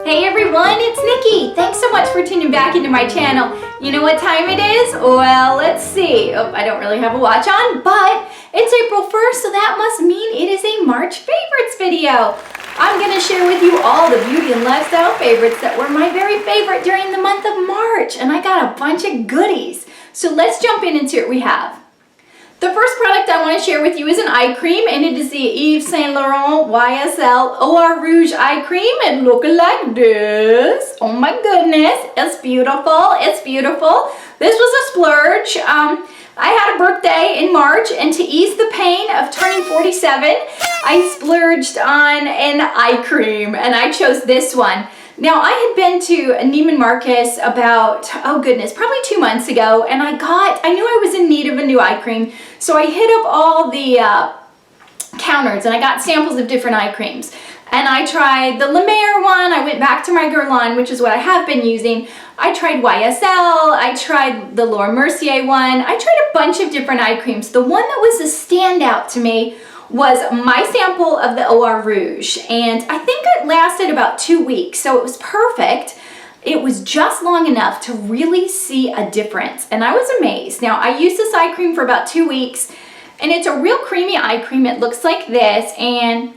Hey everyone, it's Nikki. Thanks so much for tuning back into my channel. You know what time it is? Well, let's see. Oh, I don't really have a watch on, but it's April 1st, so that must mean it is a March favorites video. I'm going to share with you all the beauty and lifestyle favorites that were my very favorite during the month of March, and I got a bunch of goodies. So let's jump into it. We have the first product I want to share with you is an eye cream, and it is the Yves Saint Laurent YSL Rouge eye cream. It looks like this. Oh my goodness, it's beautiful. It's beautiful. This was a splurge. I had a birthday in March, and to ease the pain of turning 47, I splurged on an eye cream, and I chose this one. Now, I had been to Neiman Marcus about, oh goodness, probably 2 months ago, and I knew I was in need of a new eye cream, so I hit up all the counters, and I got samples of different eye creams. And I tried the La Mer one, I went back to my Guerlain, which is what I have been using. I tried YSL, I tried the Laura Mercier one, I tried a bunch of different eye creams. The one that was a standout to me was my sample of the Rouge, and I think it lasted about 2 weeks, so it was perfect. It was just long enough to really see a difference, and I was amazed. Now, I used this eye cream for about 2 weeks, and it's a real creamy eye cream. It looks like this, and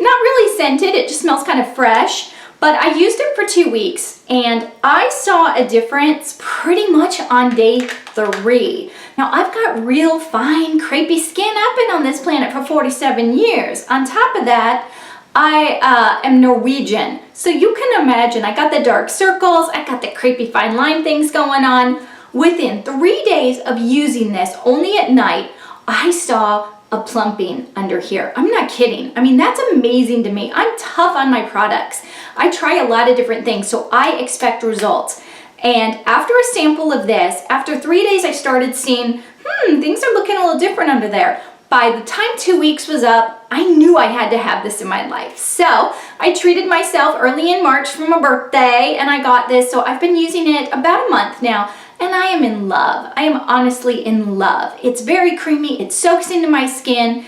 not really scented, it just smells kind of fresh, but I used it for 2 weeks, and I saw a difference pretty much on day 3. Now, I've got real fine, crepey skin. I've been on this planet for 47 years. On top of that, I am Norwegian. So you can imagine, I got the dark circles, I got the crepey fine line things going on. Within 3 days of using this, only at night, I saw a plumping under here. I'm not kidding. I mean, that's amazing to me. I'm tough on my products. I try a lot of different things, so I expect results. And after a sample of this, after 3 days, I started seeing, things are looking a little different under there. By the time 2 weeks was up, I knew I had to have this in my life. So I treated myself early in March for my birthday, and I got this. So I've been using it about a month now, and I am in love. I am honestly in love. It's very creamy. It soaks into my skin.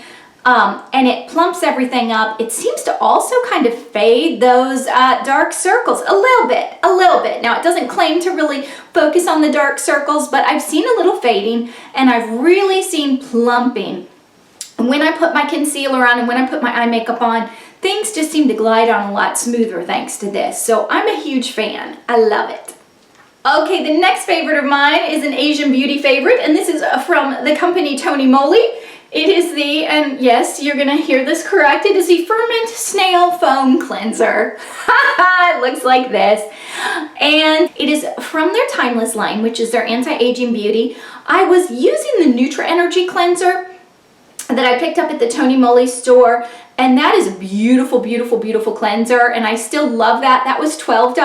And it plumps everything up. It seems to also kind of fade those dark circles a little bit. Now, it doesn't claim to really focus on the dark circles, but I've seen a little fading, and I've really seen plumping. And when I put my concealer on and when I put my eye makeup on, things just seem to glide on a lot smoother thanks to this. So I'm a huge fan. I love it. Okay, the next favorite of mine is an Asian beauty favorite, and this is from the company Tony Moly. It is the, and yes, you're gonna hear this correct, it is the Ferment Snail Foam Cleanser. It looks like this. And it is from their Timeless line, which is their anti-aging beauty. I was using the Nutra Energy Cleanser that I picked up at the Tony Moly store, and that is a beautiful, beautiful, beautiful cleanser, and I still love that. That was $12.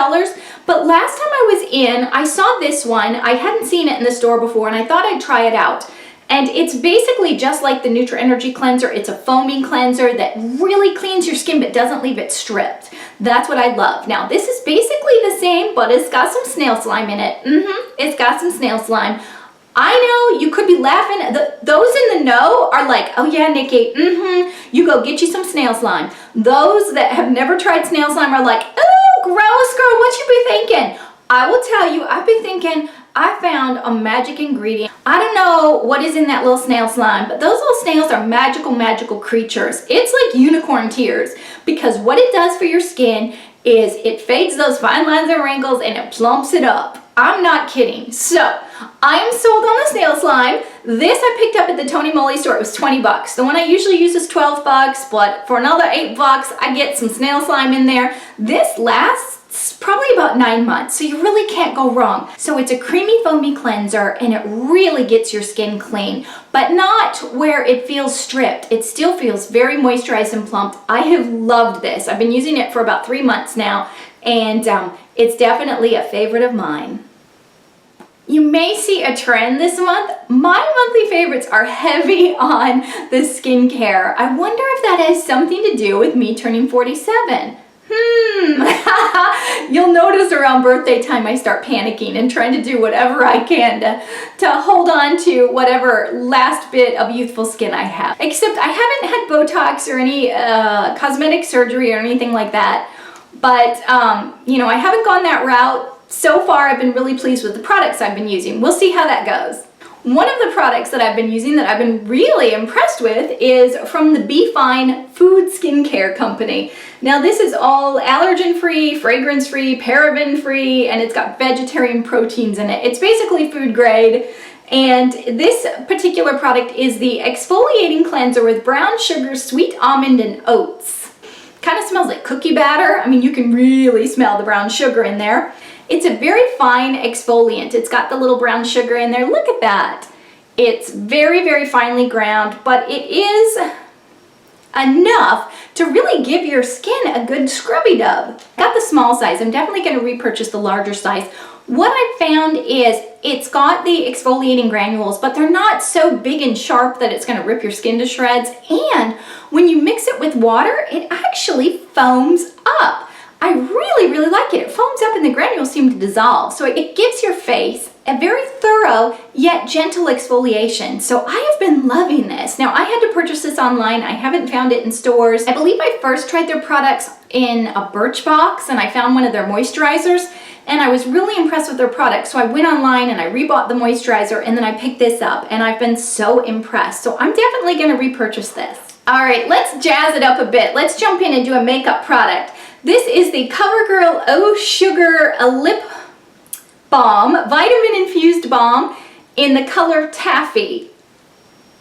But last time I was in, I saw this one. I hadn't seen it in the store before, and I thought I'd try it out. And it's basically just like the Nutra Energy Cleanser. It's a foaming cleanser that really cleans your skin but doesn't leave it stripped. That's what I love. Now, this is basically the same, but it's got some snail slime in it. It's got some snail slime. I know you could be laughing. Those in the know are like, oh yeah, Nikki, you go get you some snail slime. Those that have never tried snail slime are like, oh, gross, girl, what you be thinking? I will tell you, I've been thinking, I found a magic ingredient. I don't know what is in that little snail slime, but those little snails are magical, magical creatures. It's like unicorn tears, because what it does for your skin is it fades those fine lines and wrinkles and it plumps it up. I'm not kidding. So I am sold on the snail slime. This I picked up at the Tony Moly store. It was 20 bucks. The one I usually use is 12 bucks, but for another 8 bucks, I get some snail slime in there. This lasts probably about 9 months, so you really can't go wrong. So it's a creamy, foamy cleanser, and it really gets your skin clean, but not where it feels stripped. It still feels very moisturized and plumped. I have loved this. I've been using it for about 3 months now, and it's definitely a favorite of mine. You may see a trend this month. My monthly favorites are heavy on the skincare. I wonder if that has something to do with me turning 47. You'll notice around birthday time I start panicking and trying to do whatever I can to hold on to whatever last bit of youthful skin I have. Except I haven't had Botox or any cosmetic surgery or anything like that. but you know, I haven't gone that route. So far, I've been really pleased with the products I've been using. We'll see how that goes. One of the products that I've been using that I've been really impressed with is from the Befine food skincare company. Now this is all allergen-free, fragrance-free, paraben-free, and it's got vegetarian proteins in it. It's basically food grade. And this particular product is the exfoliating cleanser with brown sugar, sweet almond, and oats. Kind of smells like cookie batter. I mean, you can really smell the brown sugar in there. It's a very fine exfoliant. It's got the little brown sugar in there. Look at that. It's very, very finely ground, but it is enough to really give your skin a good scrubby dub. Got the small size. I'm definitely going to repurchase the larger size. What I found is it's got the exfoliating granules, but they're not so big and sharp that it's going to rip your skin to shreds. And when you mix it with water, it actually foams up. I really, really like it. It foams up and the granules seem to dissolve. So it gives your face a very thorough yet gentle exfoliation. So I have been loving this. Now I had to purchase this online. I haven't found it in stores. I believe I first tried their products in a Birchbox and I found one of their moisturizers and I was really impressed with their product. So I went online and I rebought the moisturizer and then I picked this up and I've been so impressed. So I'm definitely going to repurchase this. All right, let's jazz it up a bit. Let's jump in and do a makeup product. This is the CoverGirl Oh Sugar Lip Balm, Vitamin Infused Balm in the color Taffy.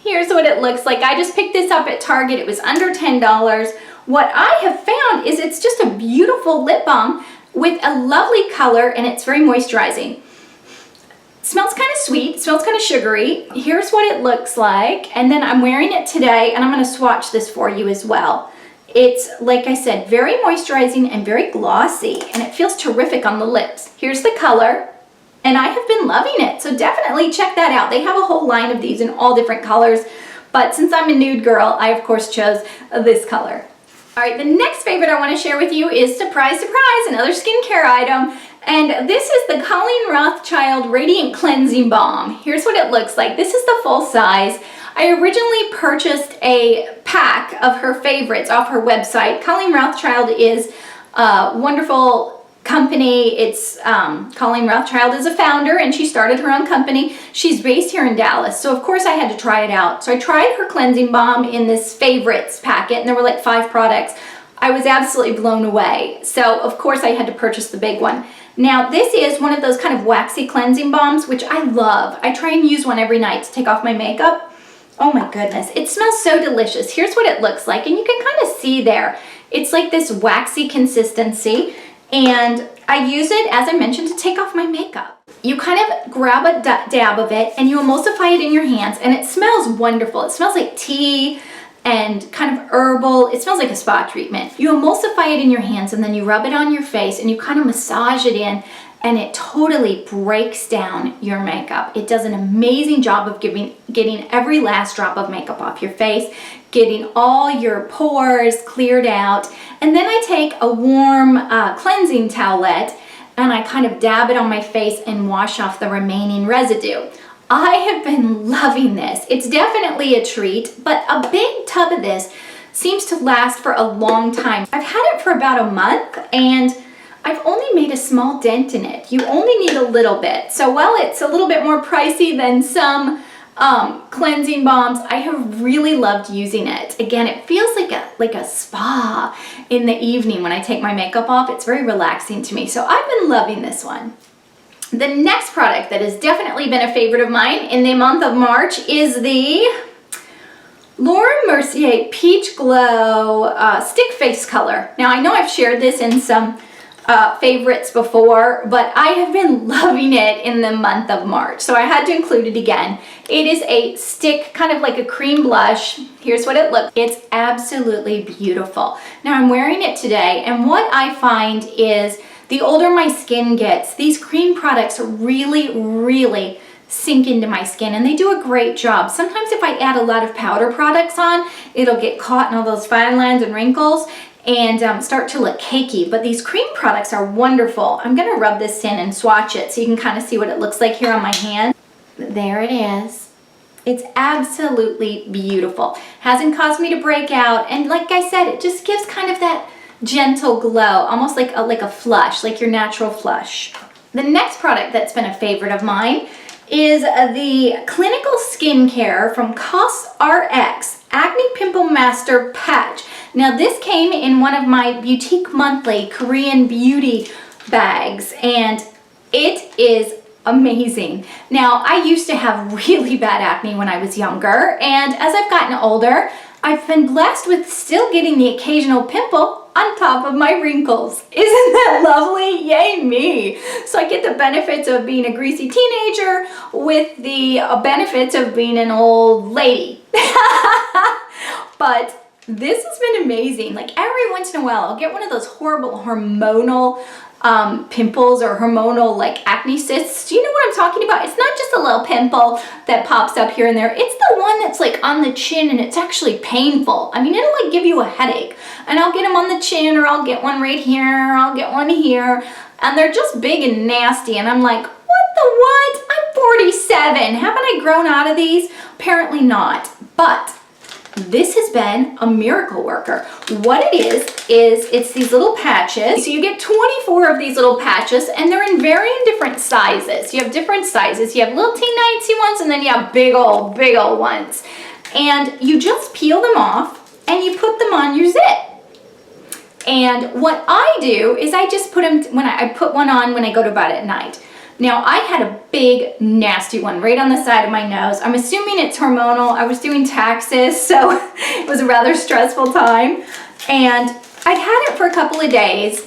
Here's what it looks like. I just picked this up at Target. It was under $10. What I have found is it's just a beautiful lip balm with a lovely color and it's very moisturizing. It smells kind of sweet, it smells kind of sugary. Here's what it looks like. And then I'm wearing it today and I'm going to swatch this for you as well. It's, like I said, very moisturizing and very glossy, and it feels terrific on the lips. Here's the color, and I have been loving it, so definitely check that out. They have a whole line of these in all different colors, but since I'm a nude girl, I of course chose this color. All right, the next favorite I want to share with you is, surprise, surprise, another skincare item, and this is the Colleen Rothschild Radiant Cleansing Balm. Here's what it looks like. This is the full size. I originally purchased a pack of her favorites off her website. Colleen Rothschild is a wonderful company. It's Colleen Rothschild is a founder and she started her own company. She's based here in Dallas, so of course I had to try it out. So I tried her cleansing balm in this favorites packet and there were like 5 products. I was absolutely blown away. So of course I had to purchase the big one. Now this is one of those kind of waxy cleansing balms, which I love. I try and use one every night to take off my makeup. Oh my goodness, it smells so delicious. Here's what it looks like, and you can kind of see there. It's like this waxy consistency, and I use it, as I mentioned, to take off my makeup. You kind of grab a dab of it, and you emulsify it in your hands, and it smells wonderful. It smells like tea and kind of herbal. It smells like a spa treatment. You emulsify it in your hands, and then you rub it on your face, and you kind of massage it in, and it totally breaks down your makeup. It does an amazing job of getting every last drop of makeup off your face, getting all your pores cleared out. And then I take a warm cleansing towelette and I kind of dab it on my face and wash off the remaining residue. I have been loving this. It's definitely a treat, but a big tub of this seems to last for a long time. I've had it for about a month and I've only made a small dent in it. You only need a little bit. So while it's a little bit more pricey than some cleansing balms, I have really loved using it. Again, it feels like a spa in the evening when I take my makeup off. It's very relaxing to me. So I've been loving this one. The next product that has definitely been a favorite of mine in the month of March is the Laura Mercier Peach Glow Stick Face Color. Now I know I've shared this in some favorites before, but I have been loving it in the month of March, so I had to include it again. It is a stick, kind of like a cream blush. Here's what it looks. It's absolutely beautiful. Now I'm wearing it today, and what I find is the older my skin gets, these cream products really sink into my skin, and they do a great job. Sometimes if I add a lot of powder products on, it'll get caught in all those fine lines and wrinkles and start to look cakey, but these cream products are wonderful. I'm gonna rub this in and swatch it so you can kind of see what it looks like here on my hand. There it is. It's absolutely beautiful. Hasn't caused me to break out, and like I said, it just gives kind of that gentle glow, almost like a flush, like your natural flush. The next product that's been a favorite of mine is the Clinical Skincare from CosRx Acne Pimple Master Patch. Now this came in one of my Boutique Monthly Korean beauty bags, and it is amazing. Now, I used to have really bad acne when I was younger, and as I've gotten older, I've been blessed with still getting the occasional pimple on top of my wrinkles. Isn't that lovely? Yay me! So I get the benefits of being a greasy teenager with the benefits of being an old lady. But this has been amazing. Like every once in a while, I'll get one of those horrible hormonal pimples or hormonal like acne cysts. Do you know what I'm talking about? It's not just a little pimple that pops up here and there. It's the one that's like on the chin and it's actually painful. I mean, it'll like give you a headache. And I'll get them on the chin, or I'll get one right here, or I'll get one here. And they're just big and nasty. And I'm like, what the what? I'm 47. Haven't I grown out of these? Apparently not. But this has been a miracle worker. What it is it's these little patches. So you get 24 of these little patches, and they're in varying different sizes. You have different sizes. You have little teeny ones, and then you have big old ones. And you just peel them off, and you put them on your zit. And what I do is I just put them, I put one on when I go to bed at night. Now, I had a big, nasty one right on the side of my nose. I'm assuming it's hormonal. I was doing taxes, so it was a rather stressful time. And I'd had it for a couple of days,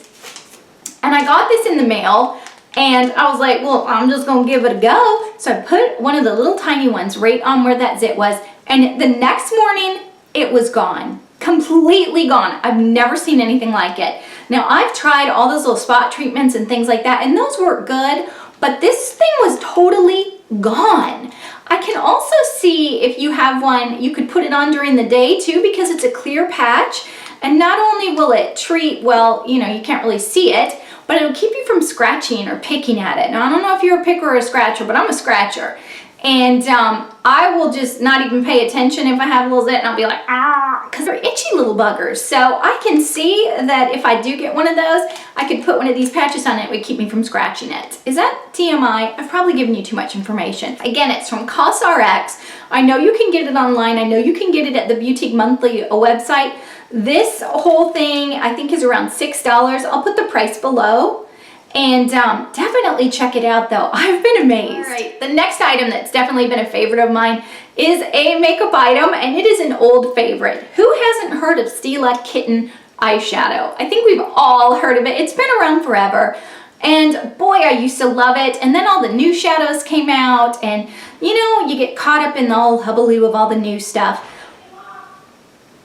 and I got this in the mail, and I was like, well, I'm just gonna give it a go. So I put one of the little tiny ones right on where that zit was, and the next morning, it was gone. Completely gone. I've never seen anything like it. Now, I've tried all those little spot treatments and things like that, and those work good. But this thing was totally gone. I can also see if you have one, you could put it on during the day too, because it's a clear patch. And not only will it treat, well, you know, you can't really see it, but it'll keep you from scratching or picking at it. Now, I don't know if you're a picker or a scratcher, but I'm a scratcher. And I will just not even pay attention if I have a little zit, and I'll be like, ah, because they're itchy little buggers. So I can see that if I do get one of those, I could put one of these patches on it. It would keep me from scratching it. Is that TMI? I've probably given you too much information. Again, it's from CosRx. I know you can get it online. I know you can get it at the Boutique Monthly website. This whole thing, I think, is around $6. I'll put the price below. And definitely check it out though. I've been amazed. All right, the next item that's definitely been a favorite of mine is a makeup item, and it is an old favorite. Who hasn't heard of Stila Kitten eyeshadow? I think we've all heard of it. It's been around forever. And boy, I used to love it. And then all the new shadows came out, and you know, you get caught up in the whole hubbub of all the new stuff.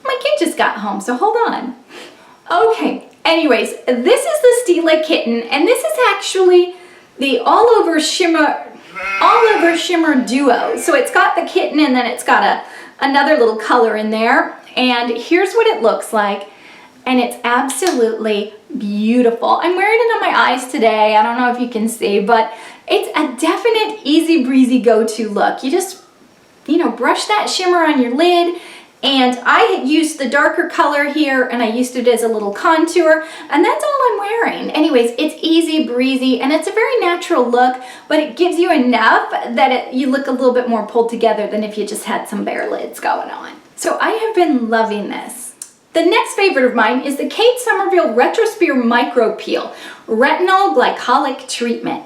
My kid just got home, so hold on. Okay. Anyways, this is the Stila Kitten, and this is actually the All Over Shimmer Duo. So it's got the kitten, and then it's got another little color in there. And here's what it looks like, and it's absolutely beautiful. I'm wearing it on my eyes today. I don't know if you can see, but it's a definite easy breezy go-to look. You just, you know, brush that shimmer on your lid. And I used the darker color here, and I used it as a little contour, and that's all I'm wearing. Anyways, it's easy breezy, and it's a very natural look, but it gives you enough that you look a little bit more pulled together than if you just had some bare lids going on. So I have been loving this. The next favorite of mine is the Kate Somerville Retrosphere Micro Peel Retinol Glycolic Treatment.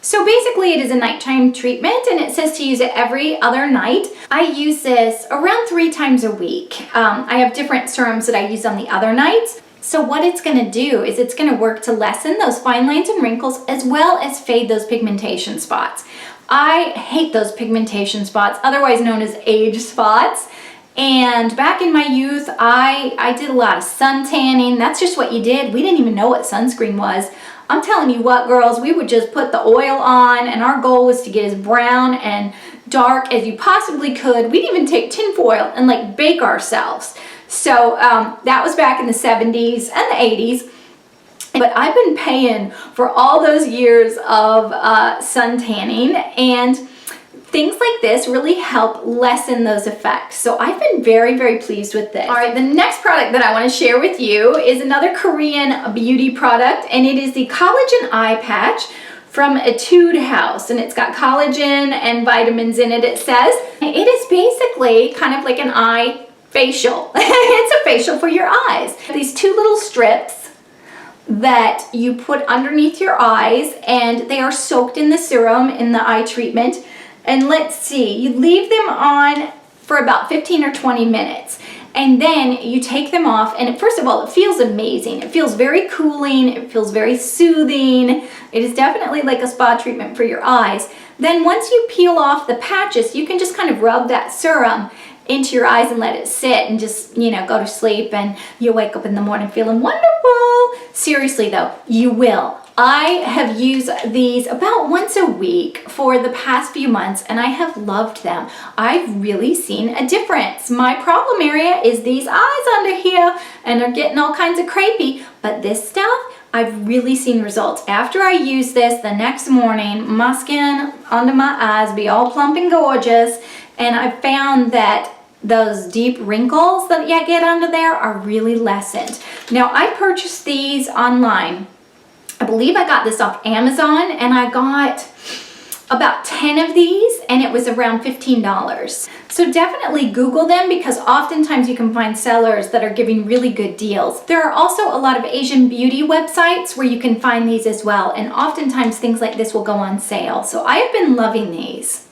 So basically it is a nighttime treatment, and it says to use it every other night. I use this around 3 times a week. I have different serums that I use on the other nights. So what it's gonna do is it's gonna work to lessen those fine lines and wrinkles, as well as fade those pigmentation spots. I hate those pigmentation spots, otherwise known as age spots. And back in my youth, I did a lot of sun tanning. That's just what you did. We didn't even know what sunscreen was. I'm telling you what, girls, we would just put the oil on, and our goal was to get as brown and dark as you possibly could. We'd even take tinfoil and like bake ourselves. So that was back in the 70s and the 80s. But I've been paying for all those years of sun tanning, and Things like this really help lessen those effects. So I've been very, very pleased with this. All right, the next product that I want to share with you is another Korean beauty product, and it is the Collagen Eye Patch from Etude House, and it's got collagen and vitamins in it, it says. It is basically kind of like an eye facial. It's a facial for your eyes. These two little strips that you put underneath your eyes, and they are soaked in the serum in the eye treatment. And let's see, you leave them on for about 15 or 20 minutes. And then you take them off, and first of all, it feels amazing. It feels very cooling. It feels very soothing. It is definitely like a spa treatment for your eyes. Then once you peel off the patches, you can just kind of rub that serum into your eyes and let it sit and just, you know, go to sleep, and you'll wake up in the morning feeling wonderful. Seriously though, you will. I have used these about once a week for the past few months, and I have loved them. I've really seen a difference. My problem area is these eyes under here, and they're getting all kinds of crepey, but this stuff, I've really seen results. After I use this the next morning, my skin under my eyes be all plump and gorgeous, and I found that those deep wrinkles that you get under there are really lessened. Now, I purchased these online. I believe I got this off Amazon, and I got about 10 of these, and it was around $15. So definitely Google them, because oftentimes you can find sellers that are giving really good deals. There are also a lot of Asian beauty websites where you can find these as well, and oftentimes things like this will go on sale. So I have been loving these.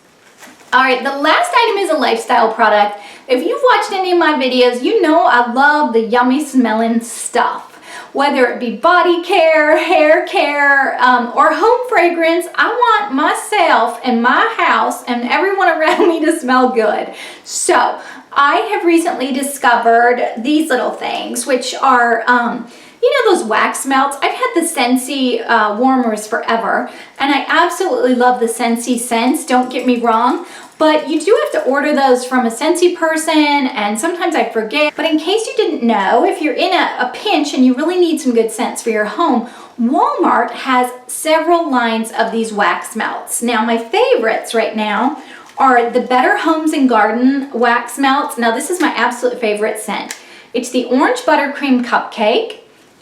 All right, the last item is a lifestyle product. If you've watched any of my videos, you know I love the yummy smelling stuff. Whether it be body care, hair care, or home fragrance, I want myself and my house and everyone around me to smell good. So I have recently discovered these little things, which are, you know, those wax melts. I've had the Scentsy warmers forever, and I absolutely love the Scentsy scents, don't get me wrong. But you do have to order those from a Scentsy person, and sometimes I forget. But in case you didn't know, if you're in a pinch and you really need some good scents for your home, Walmart has several lines of these wax melts. Now, my favorites right now are the Better Homes and Garden wax melts. Now, this is my absolute favorite scent. It's the Orange Buttercream Cupcake,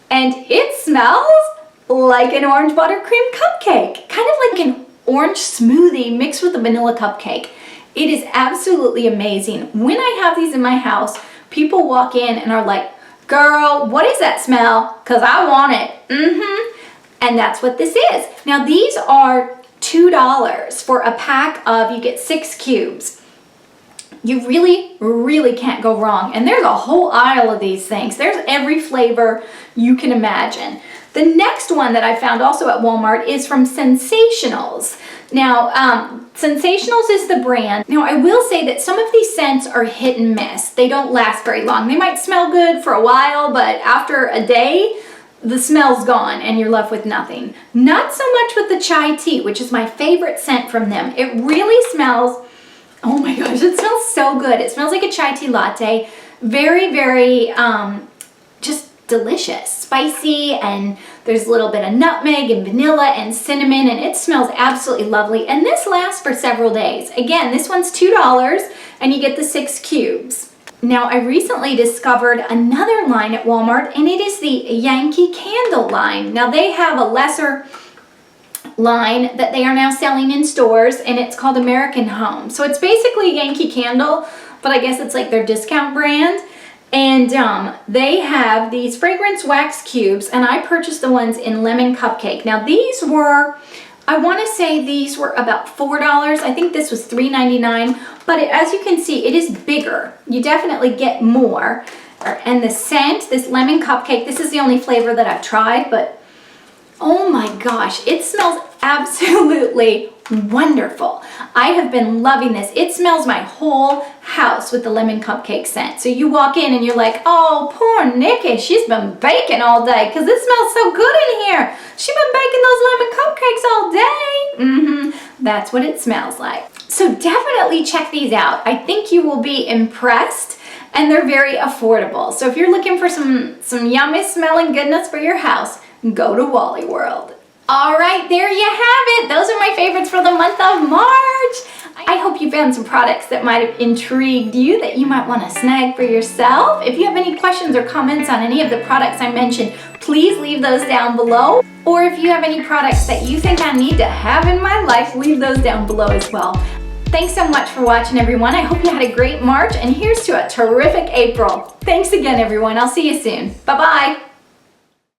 and it smells like an orange buttercream cupcake, kind of like an orange smoothie mixed with a vanilla cupcake. It is absolutely amazing. When I have these in my house, people walk in and are like, girl, what is that smell? Because I want it. And that's what this is. Now, these are $2 for a pack of, you get 6 cubes. You really, really can't go wrong. And there's a whole aisle of these things. There's every flavor you can imagine. The next one that I found also at Walmart is from Sensationals. Now, Sensationals is the brand. Now, I will say that some of these scents are hit and miss. They don't last very long. They might smell good for a while, but after a day, the smell's gone and you're left with nothing. Not so much with the chai tea, which is my favorite scent from them. It really smells, oh my gosh, it smells so good. It smells like a chai tea latte. Very, very, just delicious, spicy, and there's a little bit of nutmeg and vanilla and cinnamon, and it smells absolutely lovely. And this lasts for several days. Again, this one's $2, and you get the 6 cubes. Now, I recently discovered another line at Walmart, and it is the Yankee Candle line. Now, they have a lesser line that they are now selling in stores, and it's called American Home. So it's basically Yankee Candle, but I guess it's like their discount brand. And they have these fragrance wax cubes, and I purchased the ones in lemon cupcake. Now, these were, I want to say these were about $4. I think this was $3.99, but as you can see, it is bigger. You definitely get more. And the scent, this lemon cupcake, this is the only flavor that I've tried, but oh my gosh, it smells absolutely wonderful. I have been loving this. It smells my whole house with the lemon cupcake scent. So you walk in and you're like, oh, poor Nikki, she's been baking all day because it smells so good in here. She's been baking those lemon cupcakes all day. That's what it smells like. So definitely check these out. I think you will be impressed, and they're very affordable. So if you're looking for some yummy smelling goodness for your house, go to Wally World. All right, there you have it. Those are my favorites for the month of March. I hope you found some products that might have intrigued you, that you might want to snag for yourself. If you have any questions or comments on any of the products I mentioned, please leave those down below. Or if you have any products that you think I need to have in my life, leave those down below as well. Thanks so much for watching, everyone. I hope you had a great March, and here's to a terrific April. Thanks again, everyone. I'll see you soon. Bye-bye.